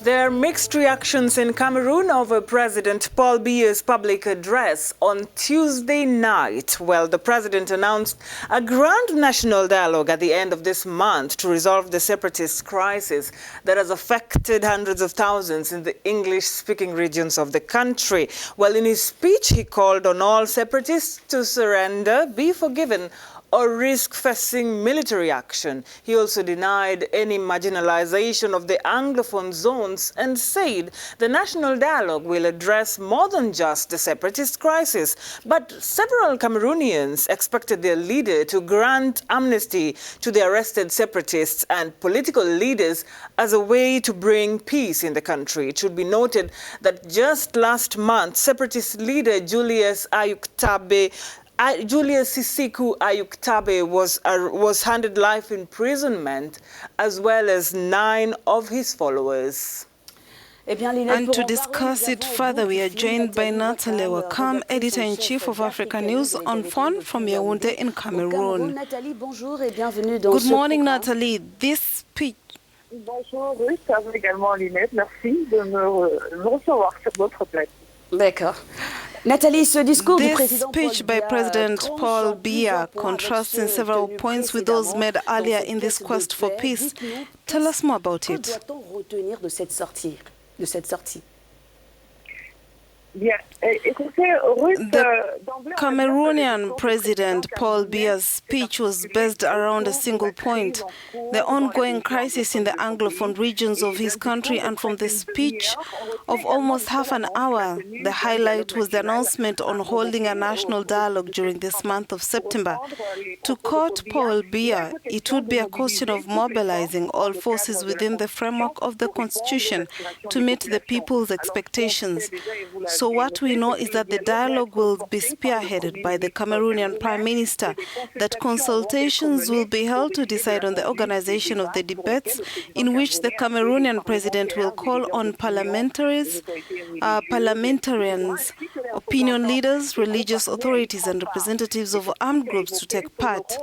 There are mixed reactions in Cameroon over President Paul Biya's public address on Tuesday night. Well, the president announced a grand national dialogue at the end of this month to resolve the separatist crisis that has affected hundreds of thousands in the English-speaking regions of the country. Well, in his speech, he called on all separatists to surrender, be forgiven, or risk facing military action. He also denied any marginalization of the Anglophone zones and said the national dialogue will address more than just the separatist crisis. But several Cameroonians expected their leader to grant amnesty to the arrested separatists and political leaders as a way to bring peace in the country. It should be noted that just last month, separatist leader Julius Sisiku Ayuktabe was handed life imprisonment, as well as 9 of his followers. And to discuss it further, we are joined by Nathalie Wakam, editor-in-chief of Africanews, on phone from Yaoundé in Cameroon. Good morning, Nathalie. This speech... Bonjour, oui, ça va également, Linette. Merci de me recevoir sur votre plateau. D'accord. Nathalie, ce discours du président speech by President Paul Biya contrasts in several points with those made earlier in this quest for peace. Tell us more about it. Que doit-on retenir de cette sortie? The Cameroonian President Paul Biya's speech was based around a single point, the ongoing crisis in the Anglophone regions of his country, and from the speech of almost half an hour, the highlight was the announcement on holding a national dialogue during this month of September. To quote Paul Biya, it would be a question of mobilizing all forces within the framework of the Constitution to meet the people's expectations. So what we know is that the dialogue will be spearheaded by the Cameroonian Prime Minister, that consultations will be held to decide on the organization of the debates, in which the Cameroonian President will call on parliamentarians, opinion leaders, religious authorities, and representatives of armed groups to take part.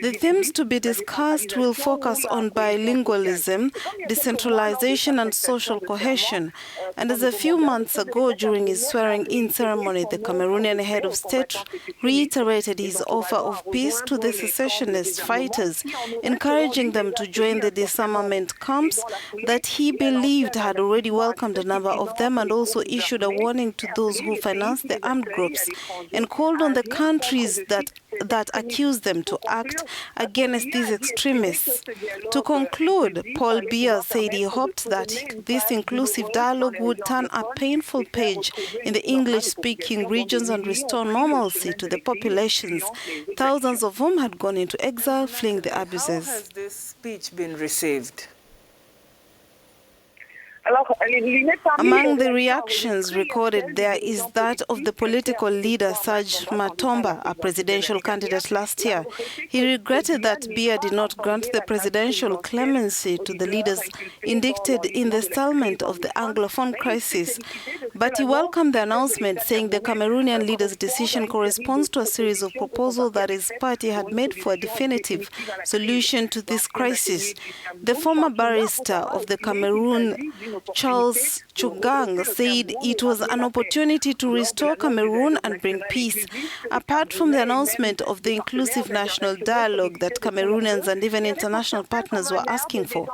The themes to be discussed will focus on bilingualism, decentralization, and social cohesion. And as a few months ago, during his swearing-in ceremony, the Cameroonian head of state reiterated his offer of peace to the secessionist fighters, encouraging them to join the disarmament camps that he believed had already welcomed a number of them, and also issued a warning to those who finance the armed groups, and called on the countries that accuse them to act against these extremists. To conclude, Paul Biya said he hoped that this inclusive dialogue would turn a painful page in the English-speaking regions and restore normalcy to the populations, thousands of whom had gone into exile fleeing the abuses. How has this speech been received? Among the reactions recorded there is that of the political leader Serge Matomba, a presidential candidate last year. He regretted that Biya did not grant the presidential clemency to the leaders indicted in the settlement of the Anglophone crisis. But he welcomed the announcement, saying the Cameroonian leader's decision corresponds to a series of proposals that his party had made for a definitive solution to this crisis. The former barrister of the Cameroon, Charles Chugang, said it was an opportunity to restore Cameroon and bring peace. Apart from the announcement of the inclusive national dialogue that Cameroonians and even international partners were asking for,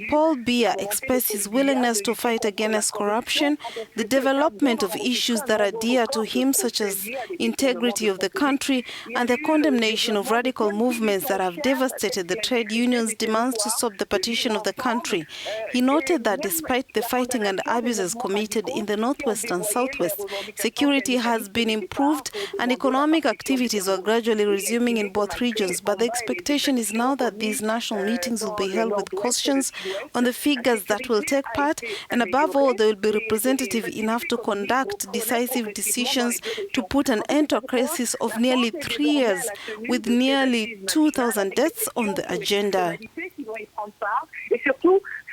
Paul Biya expressed his willingness to fight against corruption, the development of issues that are dear to him, such as integrity of the country, and the condemnation of radical movements that have devastated the trade unions' demands to stop the partition of the country. He noted that despite the fighting and abuses committed in the northwest and southwest, security has been improved and economic activities are gradually resuming in both regions. But the expectation is now that these national meetings will be held with questions on the figures that will take part, and above all, they will be representative enough to conduct decisive decisions to put an end to a crisis of nearly 3 years, with nearly 2,000 deaths on the agenda.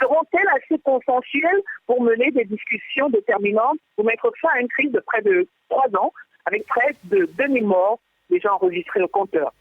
Seront-elles assez consensuelles pour mener des discussions déterminantes pour mettre fin à une crise de près de 3 ans, avec près de 2000 morts déjà enregistrés au compteur?